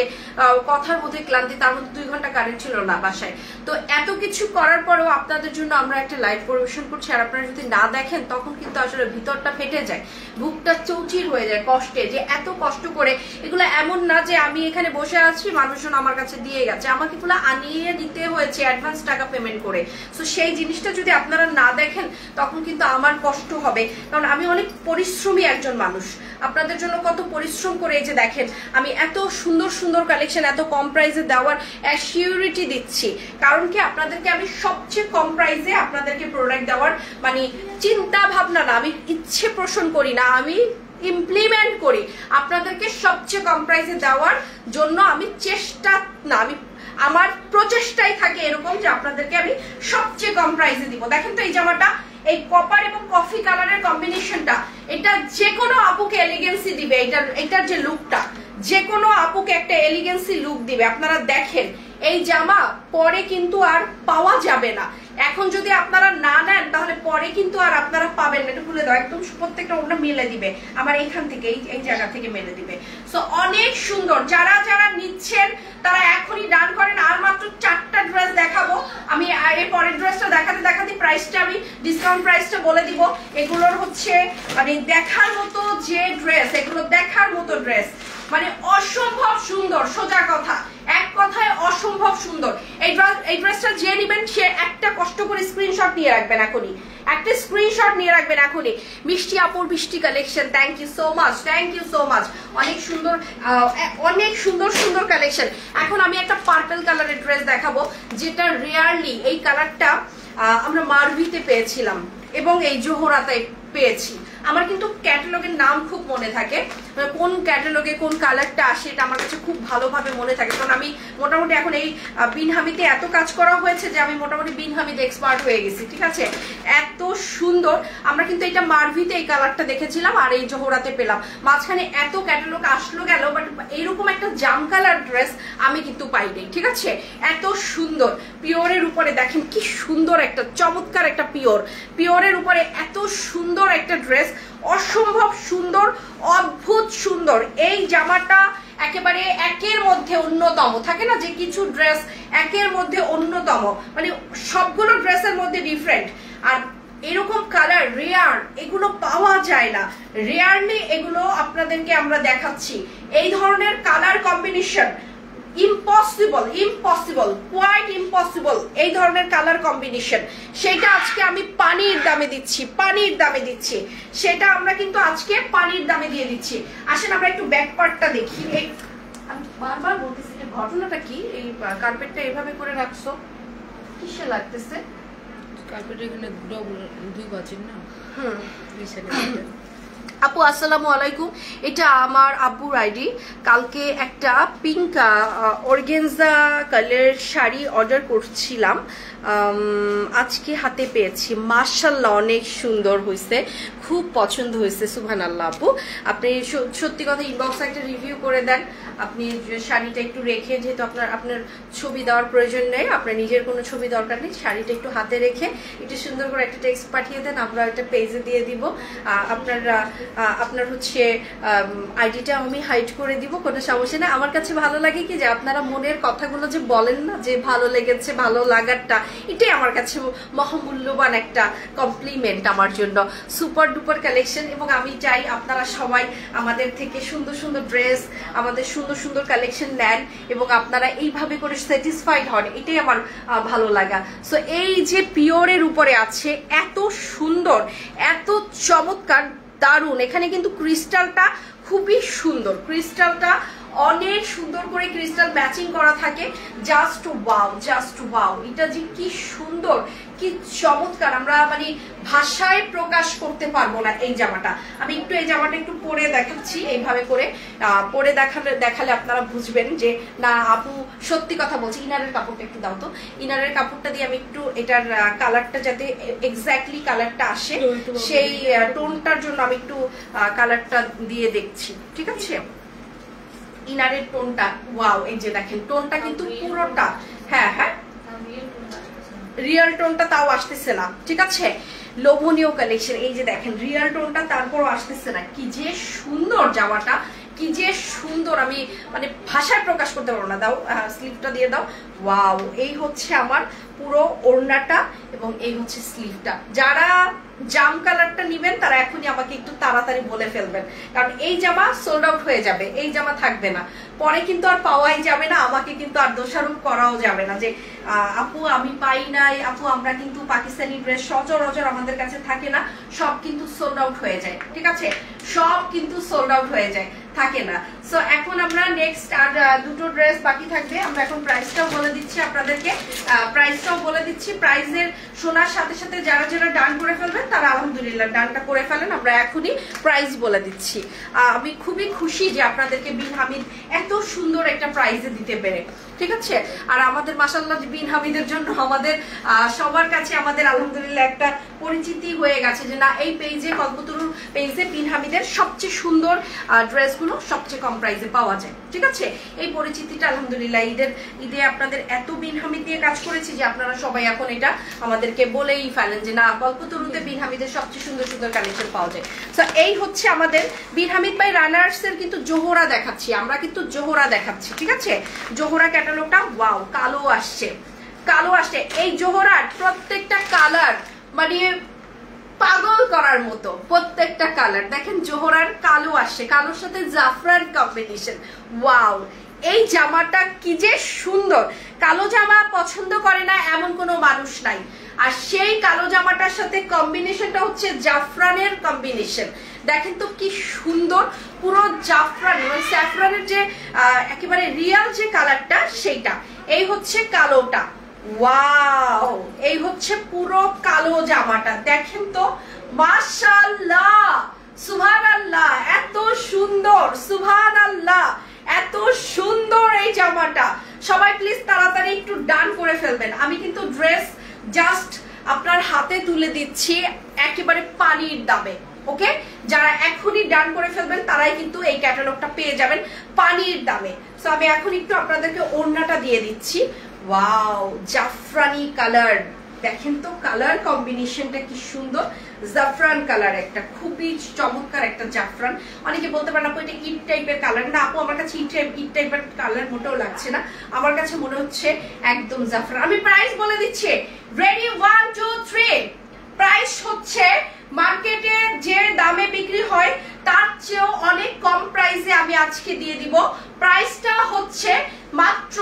কথার মধ্যে ক্লান্তি, তার মধ্যে 2 ঘন্টা কারেন্ট ছিল না বাসায়। তো এত কিছু করার পরেও আপনাদের জন্য আমরা একটা লাইভ পরিবেশন করছি, আর আপনারা যদি না দেখেন তখন কিন্তু আসলে ভিতরটা ফেটে যায়, বুকটা চৌচির হয়ে যায় কষ্টে, যে এত কষ্ট করে। এগুলো এমন না যে আমি এখানে বসে আছি মানুষজন আমার কাছে দিয়ে গেছে, আমাকে এগুলো আনিয়ে দিতে হয়েছে অ্যাডভান্স টাকা পেমেন্ট করে। তো সেই জিনিসটা যদি আপনারা না দেখেন তখন কিন্তু আমার কষ্ট হবে, কারণ আমি অনেক পরিশ্রমী একজন মানুষ। আপনাদের জন্য কত পরিশ্রম করে এই যে দেখেন আমি এত সুন্দর সুন্দর কালেকশন এত কম প্রাইসে দেওয়ার অ্যাসিউরিটি দিচ্ছি, কারণ কি আপনাদেরকে আমি সবচেয়ে কম প্রাইসে আপনাদেরকে প্রোডাক্ট দেওয়ার মানে চিন্তা ভাবনা না, আমি ইচ্ছে পোষণ করি না, আমি ইমপ্লিমেন্ট করি আপনাদেরকে সবচেয়ে কম প্রাইসে দেওয়ার জন্য। আমি চেষ্টা না, আমি আমার প্রচেষ্টাই থাকে এরকম যে আপনাদেরকে আমি সবচেয়ে কম প্রাইসে দিব। দেখেন তো এই জামাটা, এই কপার এবং কফি কালারের কম্বিনেশনটা, এটা যে কোনো আপুকে এলিগেন্সি দিবে। এটার যে লুকটা যে কোনো আপুকে একটা এলিগেন্সি লুক দিবে। আপনারা দেখেন এই জামা পরে কিন্তু আর পাওয়া যাবে না, এখন যদি আপনারা না নেন তাহলে পরে কিন্তু আর আপনারা পাবেন না। এটা খুলে দাও, একদম প্রত্যেকটা ওটা মেলে দিবে আমার এইখান থেকে, এই জায়গা থেকে মেলে দিবে। সো অনেক সুন্দর, যারা যারা নিচ্ছেন তারা এখনই ডান করেন। আর মাত্র 4টা ড্রেস দেখাবো আমি, এই পরের ড্রেসটা দেখাতে দেখাতে প্রাইসটা আমি ডিসকাউন্ট প্রাইসটা বলে দিব। এগুলোর হচ্ছে মানে দেখার মতো যে ড্রেস, এগুলো দেখার মতো ড্রেস, মানে অসম্ভব সুন্দর। সোজা কথা, এক কথায় অসম্ভব সুন্দর। এই ড্রেসটা যে নেবেন সে একটা কষ্ট করে স্ক্রিনশট নিয়ে রাখবেন এখনই, একটা স্ক্রিনশট নিয়ে রাখবেন এখনই। মিষ্টি আপুর মিষ্টি collection, thank you so much, thank you so much. অনেক সুন্দর, অনেক সুন্দর সুন্দর কালেকশন। এখন আমি একটা পার্পল কালারের ড্রেস দেখাবো, যেটা রেয়ারলি এই কালারটা আমরা মারভিতে পেয়েছিলাম এবং এই জোহরাতে পেয়েছি। আমার কিন্তু ক্যাটালগের নাম খুব মনে থাকে, কোন ক্যাটালগে কোন কালারটা আসে এটা আমার কাছে খুব ভালোভাবে মনে থাকে, কারণ আমি মোটামুটি এখন এই বিনহামিতে এত কাজ করা হয়েছে যে আমি মোটামুটি বিনহামিতে এক্সপার্ট হয়ে গেছি। ঠিক আছে, এত সুন্দর। আমরা কিন্তু এটা মারভিতে এই কালারটা দেখেছিলাম আর এই জোহরাতে পেলাম। মাঝখানে এত ক্যাটালগ আসলো গেল, বাট এইরকম একটা জাম কালার ড্রেস আমি কিন্তু পাইনি। ঠিক আছে, এত সুন্দর পিওরের উপরে দেখেন কি সুন্দর একটা চমৎকার একটা পিওরের উপরে এত সুন্দর একটা ড্রেস, অসম্ভব সুন্দর, অদ্ভুত সুন্দর। এই জামাটা একেবারে একের মধ্যে অন্যতম, থাকে না যে কিছু ড্রেস একের মধ্যে অন্যতম, মানে সবগুলো ড্রেসের মধ্যে ডিফারেন্ট। আর এরকম কালার রেয়ার, এগুলো পাওয়া যায় না, রেয়ারলি এগুলো আপনাদেরকে আমরা দেখাচ্ছি। এই ধরনের colour combination impossible, impossible, quite impossible এই ধরনের কালার কম্বিনেশন। সেটা আজকে আমি পানির দামে দিচ্ছি, পানির দামে দিচ্ছি, সেটা আমরা কিন্তু আজকে পানির দামে দিয়ে দিচ্ছি। আসেন আমরা একটু ব্যাক পার্টটা দেখি। এই আমি বারবার বলতেছি যে ঘটনাটা কি, এই কার্পেটটা এভাবে করে রাখছো কিসে লাগতেছে? কার্পেট এখানে দুই বাজেন না। আপু আসসালামু আলাইকুম, এটা আমার আব্বুর আইডি। কালকে একটা pink organza colour sari order করছিলাম, আজকে হাতে পেয়েছি। মাশাআল্লাহ অনেক সুন্দর হয়েছে, খুব পছন্দ হয়েছে। সুবহানাল্লাহ আপু, আপনি সত্যি কথা ইনবক্সে একটা রিভিউ করে দেন। আপনি শাড়িটা একটু রেখে, যেহেতু আপনার ছবি দেওয়ার প্রয়োজন নেই, আপনার নিজের কোনো ছবি দরকার নেই, শাড়িটা একটু হাতে রেখে একটু সুন্দর করে একটা টেক্সট পাঠিয়ে দেন, আমরা একটা পেজে দিয়ে দিব। আপনার হচ্ছে আইডিটা আমি হাইড করে দিব, কোনো সমস্যা নেই। আমার কাছে ভালো লাগে কি যে আপনারা মনের কথাগুলো যে বলেন না, যে ভালো লেগেছে, ভালো লাগারটা, এটাই আমার কাছে মহামূল্যবান একটা কমপ্লিমেন্ট আমার জন্য। সুপার ডুপার কালেকশন, এবং আমি চাই আপনারা সবাই আমাদের থেকে সুন্দর সুন্দর ড্রেস, আমাদের সুন্দর সুন্দর কালেকশন নেন এবং আপনারা এইভাবে করে স্যাটিসফাইড হন, এটাই আমার ভালো লাগা। সো এই যে পিওরের উপরে আছে, এত সুন্দর, এত চমৎকার, দারুণ। এখানে কিন্তু ক্রিস্টালটা খুবই সুন্দর, ক্রিস্টালটা অনেক সুন্দর করে ক্রিস্টাল ম্যাচিং করা থাকে। জাস্ট ওয়াও, জাস্ট ওয়াও, এটা যে কি সুন্দর, কি চমৎকার, আমরা মানে ভাষায় প্রকাশ করতে পারবো না এই জামাটা। আমি একটু এই জামাটা একটু পরে দেখাচ্ছি, এইভাবে করে পরে দেখালে আপনারা বুঝবেন যে না আপু সত্যি কথা বলছি। ইনারের কাপড়টা একটু দাও তো, ইনারের কাপড়টা দিয়ে আমি একটু এটার কালারটা যাতে এক্স্যাক্টলি কালারটা আসে, সেই টোনটার জন্য আমি একটু কালারটা দিয়ে দেখছি। ঠিক আছে, ইনারের টোনটা ওয়াও, এই যে দেখেন টোনটা কিন্তু পুরোটা, হ্যাঁ হ্যাঁ রিয়েল টোনটা তাও আসতেছে না। ঠিক আছে, লোভনীয় কালেকশন। এই যে দেখেন রিয়েল টোনটা তারপরও আসতেছে না। কি যে সুন্দর জামাটা, কি যে সুন্দর, আমি মানে ভাষায় প্রকাশ করতে পারবো না। দাও স্লিভটা দিয়ে দাও। ওয়াও, এই হচ্ছে আমার পুরো ওড়নাটা এবং এই হচ্ছে স্লিভটা। যারা জাম কালারটা নিবেন তারা এখনই আমাকে একটু তাড়াতাড়ি বলে ফেলবেন, কারণ এই জামা সোল্ড আউট হয়ে যাবে, এই জামা থাকবে না, পরে কিন্তু আর পাওয়াই যাবে না। আমাকে কিন্তু আর দোষারোপ করাও যাবে না যে আপু আমি পাই নাই, আপু আমরা কিন্তু পাকিস্তানি ড্রেস সচরাচর আমাদের কাছে থাকে না, সব কিন্তু সোল্ড আউট হয়ে যায়। ঠিক আছে, সব কিন্তু সোল্ড আউট হয়ে যায়, থাকে না। সো এখন আমরা নেক্সট আর দুটো ড্রেস বাকি থাকবে। আমরা এখন প্রাইসটাও বলে দিচ্ছি আপনাদেরকে, প্রাইসটাও বলে দিচ্ছি। প্রাইসের শোনার সাথে সাথে যারা যারা ডান করে ফেলবেন তারা আলহামদুলিল্লাহ ডানটা করে ফেলেন, আমরা এখনই প্রাইস বলে দিচ্ছি। আমি খুবই খুশি যে আপনাদেরকে বিন হামিদ এত সুন্দর একটা প্রাইসে দিতে পেরে। ঠিক আছে, আর আমাদের মাশাআল্লাহ বিন হামিদের জন্য আমাদের সবার কাছে আমাদের আলহামদুলিল্লাহ একটা পরিচিতি হয়ে গেছে যে না এই পেজে, কল্পতরুর পেজে বিন হামিদের সবচেয়ে সুন্দর ড্রেসগুলো সবচেয়ে কম প্রাইসে পাওয়া যায়। ঠিক আছে, এই পরিচিতিটা আলহামদুলিল্লাহ ঈদে আপনাদের এত বিন হামিদ দিয়ে কাজ করেছি যে আপনারা সবাই এখন এটা আমাদেরকে বলেই ফেলেন যে না কল্পতরুতে বিন হামিদের সবচেয়ে সুন্দর সুন্দর কালেকশন পাওয়া যায়। সো এই হচ্ছে আমাদের বিন হামিদ বাই রানার্স এর কিন্তু জোহরা দেখাচ্ছি, আমরা কিন্তু জোহরা দেখাচ্ছি। ঠিক আছে, জোহরা ক্যাটালগটা ওয়াও, কালো আসছে, কালো আসছে। এই জোহরার প্রত্যেকটা কালার মানে পাগল করার মতো প্রত্যেকটা কালার। দেখেন জোহরার কালো আসছে, কালোর সাথে জাফরান কম্বিনেশন। ওয়াও, এই জামাটা কি যে সুন্দর। কালো জামা পছন্দ করে না এমন কোনো মানুষ নাই, আর সেই কালো জামাটার সাথে কম্বিনেশনটা হচ্ছে জাফরানের কম্বিনেশন। দেখেন তো কি সুন্দর, পুরো জাফরান মানে স্যাফরানের যে একেবারে রিয়াল যে কালারটা সেইটা। এই হচ্ছে কালোটা। ওয়াও, এই হচ্ছে পুরো কালো জামাটা। দেখেন তো মাশাআল্লাহ, সুবহানাল্লাহ, এত সুন্দর, সুবহানাল্লাহ, এত সুন্দর এই জামাটা। সবাই প্লিজ তাড়াতাড়ি একটু ডান করে ফেলবেন। আমি কিন্তু ড্রেস জাস্ট আপনার হাতে তুলে দিচ্ছি একেবারে পানির দামে। ওকে, যারা এখনই ডান করে ফেলবেন তারাই কিন্তু এই ক্যাটালগটা পেয়ে যাবেন পানির দামে। সো আমি এখন একটু আপনাদেরকে ওড়নাটা দিয়ে দিচ্ছি। ওয়াও, জাফরানি কালার। দেখেন তো কালার কম্বিনেশনটা কি সুন্দর। জাফরান কালার, একটা খুবই চমৎকার একটা জাফরান। অনেকে বলতে পারেন আপু এটা ইট টাইপের কালার। না আপু, আমার কাছে ইট টাইপের কালার মোটেও লাগছে না, আমার কাছে মনে হচ্ছে একদম জাফরান। আমি প্রাইস বলে দিচ্ছি, রেডি 1 2 3। প্রাইস হচ্ছে মার্কেটে যে দামে বিক্রি হয় তার চেয়েও অনেক কম প্রাইসে আমি আজকে দিয়ে দিব। প্রাইসটা হচ্ছে মাত্র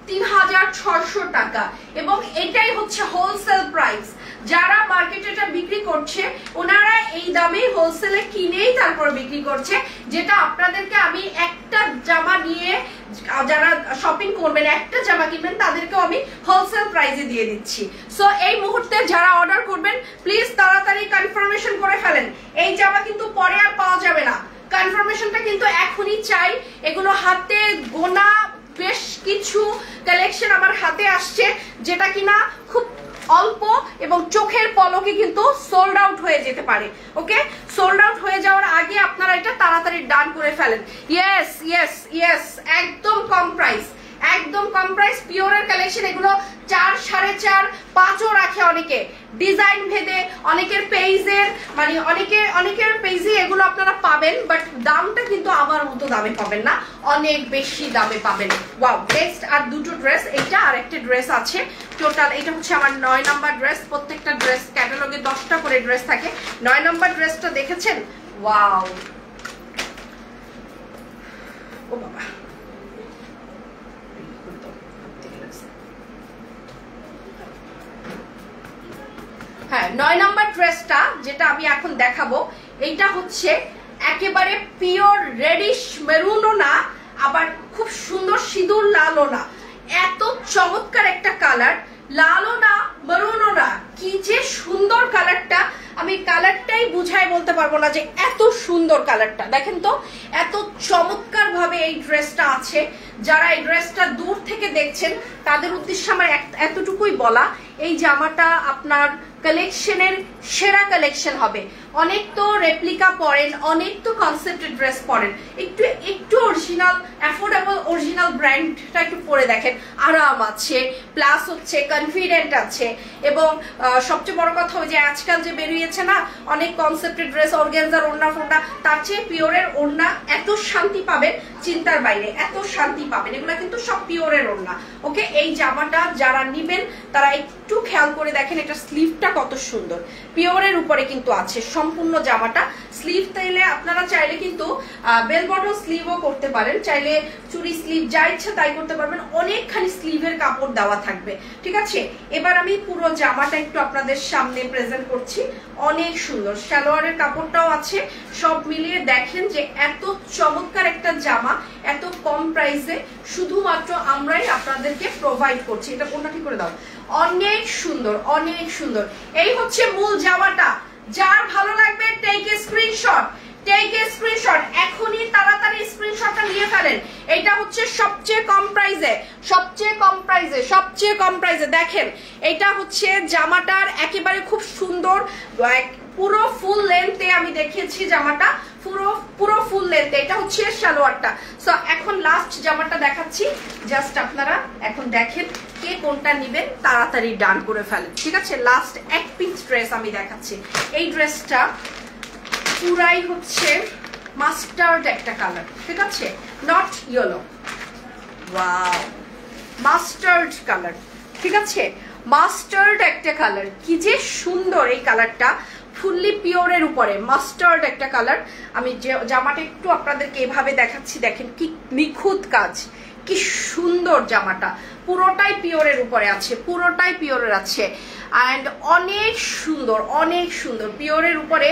3600 টাকা, এবং এটাই হচ্ছে হোলসেল প্রাইস। যারা মার্কেটে এটা বিক্রি করছে ওনারা এই দামে হোলসেলে কিনেই তারপর বিক্রি করছে, যেটা আপনাদেরকে আমি একটা জামা নিয়ে যারা শপিং করবেন, একটা জামা কিনবেন, তাদেরকেও আমি হোলসেল প্রাইসে দিয়ে দিচ্ছি। সো এই মুহূর্তে যারা অর্ডার করবেন প্লিজ তাড়াতাড়ি কনফার্মেশন করে ফেলেন। এই জামা কিন্তু পরে আর পাওয়া যাবে না, কনফার্মেশনটা কিন্তু এখনই চাই। এগুলো হাতে গোনা বেশ কিছু কালেকশন আমার হাতে আসছে, যেটা কিনা খুব অল্প এবং চোখের পলকে কিন্তু সোল্ড আউট হয়ে যেতে পারে। ওকে, সোল্ড আউট হয়ে যাওয়ার আগে আপনারা এটা তাড়াতাড়ি ডান করে ফেলেন। ইয়েস ইয়েস ইয়েস, একদম কম প্রাইস, একদম কম প্রাইস। পিওরের কালেকশন এগুলো 4 4.5 5ও রাখে অনেকে, ডিজাইন ভেদে, অনেকের পেজের মানে অনেকের পেজে এগুলো আপনারা পাবেন, বাট দামটা কিন্তু আমার মতো দামে পাবেন না, অনেক বেশি দামে পাবেন। ওয়াও, নেক্সট আর দুটো ড্রেস, এইটা আর একটা ড্রেস আছে। টোটাল এটা হচ্ছে আমার 9 নাম্বার ড্রেস। প্রত্যেকটা ড্রেস ক্যাটালগে 10টা করে ড্রেস থাকে। 9 নাম্বার ড্রেসটা দেখেছেন? ওয়াও, ও বাবা, হ্যাঁ 9 নাম্বার ড্রেসটা যেটা আমি এখন দেখাবো, এইটা হচ্ছে একেবারে পিওর রেডিশ মেরুনও না, আবার খুব সুন্দর সিঁদুর লালও না, এত চমৎকার একটা কালার। লালও না মেরুনও না, কি যে সুন্দর কালারটা, আমি কালারটাই বুঝাই বলতে পারবো না যে এত সুন্দর কালারটা। দেখেন তো এত চমৎকার ভাবে এই ড্রেসটা আছে। যারা এই ড্রেসটা দূর থেকে দেখছেন তাদের উদ্দেশ্যে আমার এতটুকুই বলা, এই জামাটা আপনার কালেকশনের সেরা কালেকশন হবে। অনেক তো রেপ্লিকা পরেন, অনেক তো কনসেপ্টেড ড্রেস পরেন, একটু অরিজিনাল অ্যাফোর্ডেবল অরিজিনাল ব্র্যান্ডটা একটু পরে দেখেন, আরাম আছে, প্লাস হচ্ছে কনফিডেন্ট আছে। এবং সবচেয়ে বড় কথা হচ্ছে আজকাল যে বেরিয়েছে না অনেক কনসেপ্টেড ড্রেস, অর্গানজার ওড়না ফোড়না, তার চেয়ে পিওরের ওড়না এত শান্তি পাবেন চিন্তার বাইরে, এত শান্তি পাবেন। এগুলো কিন্তু সব পিওরের ওড়না। ওকে, এই জামাটা যারা নিবেন তারা একটু খেয়াল করে দেখেন, এটা স্লিভটা কত সুন্দর, পিওরের উপরে কিন্তু আছে সম্পূর্ণ জামাটা। স্লিভ তাইলে আপনারা চাইলে কিন্তু বেল বটম স্লিভও করতে পারেন, চাইলে চুরি স্লিভ যা ইচ্ছা তাই করতে পারবেন, অনেকখানি স্লিভের কাপড় দেওয়া থাকবে। ঠিক আছে, এবার আমি পুরো জামাটা একটু আপনাদের সামনে প্রেজেন্ট করছি। অনেক সুন্দর সালোয়ারের কাপড়টাও আছে, সব মিলিয়ে দেখেন যে এত চমৎকার একটা জামা এত কম প্রাইসে শুধুমাত্র আমরাই আপনাদেরকে প্রোভাইড করছি। এটা কোনটা ঠিক করে দাও, অনেক সুন্দর, অনেক সুন্দর। এই হচ্ছে মূল জামাটা। যার ভালো লাগবে take a screenshot, take a screenshot, এখনই তাড়াতাড়ি স্ক্রিনশটটা নিয়ে ফেলেন। এটা হচ্ছে সবচেয়ে কম প্রাইসে, সবচেয়ে কম প্রাইসে, সবচেয়ে কম প্রাইসে। দেখেন এটা হচ্ছে জামাটার একেবারে খুব সুন্দর পুরো ফুল লেন্থে আমি দেখিয়েছি জামাটা, পুরো ফুল লেন্থে। এটা হচ্ছে সালোয়ারটা। সো এখন লাস্ট জামাটা দেখাচ্ছি, জাস্ট আপনারা এখন দেখেন কে কোনটা নেবেন তাড়াতাড়ি ডান করে ফেলেন। ঠিক আছে, লাস্ট এক পিস ড্রেস আমি দেখাচ্ছি। এই ড্রেসটা পুরাই হচ্ছে মাস্টার্ড একটা কালার, ঠিক আছে, not yellow. Wow, mustard colour, ঠিক আছে, মাস্টার্ড একটা কালার, কি যে সুন্দর এই কালারটা। ফুললি পিওরের উপরে মাস্টার্ড একটা কালার। আমি জামাটা একটু আপনাদেরকে এভাবে দেখাচ্ছি, দেখেন কি নিখুঁত কাজ, কি সুন্দর জামাটা, পুরোটাই পিওরের উপরে আছে, পুরোটাই পিওরের আছে। অ্যান্ড অনেক সুন্দর, অনেক সুন্দর পিওরের উপরে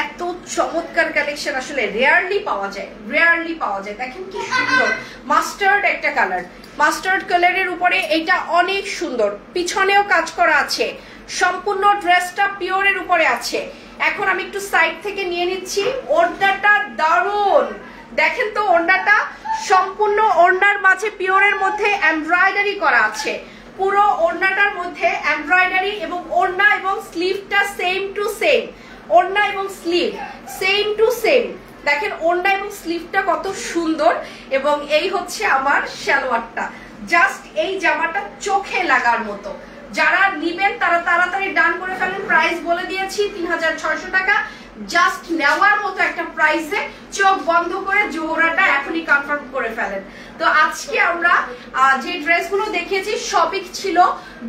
এত চমৎকার কালেকশন আসলে রেয়ারলি পাওয়া যায়, রেয়ারলি পাওয়া যায়। দেখেন কি সুন্দর মাস্টার্ড একটা কালার, মাস্টার্ড কালারের উপরে এটা অনেক সুন্দর, পিছনেও কাজ করা আছে, সম্পূর্ণ ড্রেসটা পিওরের উপরে আছে। এখন আমি একটু সাইড থেকে নিয়ে নিচ্ছি, ওড়নাটা দারুণ, দেখেন তো ওড়নাটা সম্পূর্ণ ওড়নার মাঝে পিওরের মধ্যে এমব্রয়ডারি করা আছে, পুরো ওড়নাটার মধ্যে এমব্রয়ডারি এবং ওড়না এবং স্লিভটা সেম টু সেম, ওড়না এবং স্লিভ সেম টু সেম। দেখেন ওড়না এবং স্লিভটা কত সুন্দর, এবং এই হচ্ছে আমার সালোয়ারটা। জাস্ট এই জামাটা চোখে লাগার মতো, যারা নিবেন তারা তাড়াতাড়ি ডান করে ফেলেন। প্রাইস বলে দিয়েছি 3600 টাকা, জাস্ট নেওয়ার মতো একটা প্রাইসে, চোখ বন্ধ করে জোহরাটা এখনই কনফার্ম করে ফেলেন। তো আজকে আমরা যে ড্রেসগুলো দেখিয়েছি সবই ছিল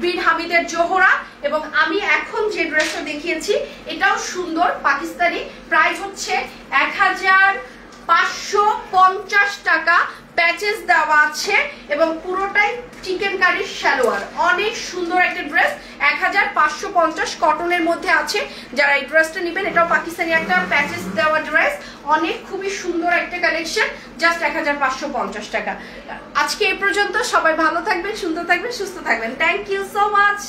বিন হামিদের জোহরা, এবং আমি এখন যে ড্রেসটা দেখিয়েছি এটাও সুন্দর পাকিস্তানি। প্রাইস হচ্ছে 1550 টাকা, প্যাচেস দেওয়া আছে এবং পুরোটাই চিকেন কারির সালোয়ার। অনেক সুন্দর একটা ড্রেস, 1550 কটনের মধ্যে আছে। যারা এই ড্রেসটা নেবেন, এটাও পাকিস্তানি একটা প্যাচেস দেওয়া ড্রেস, অনেক খুবই সুন্দর একটা কালেকশন, জাস্ট 1550 টাকা। আজকে এই পর্যন্ত, সবাই ভালো থাকবেন, সুন্দর থাকবেন, সুস্থ থাকবেন। Thank you so much.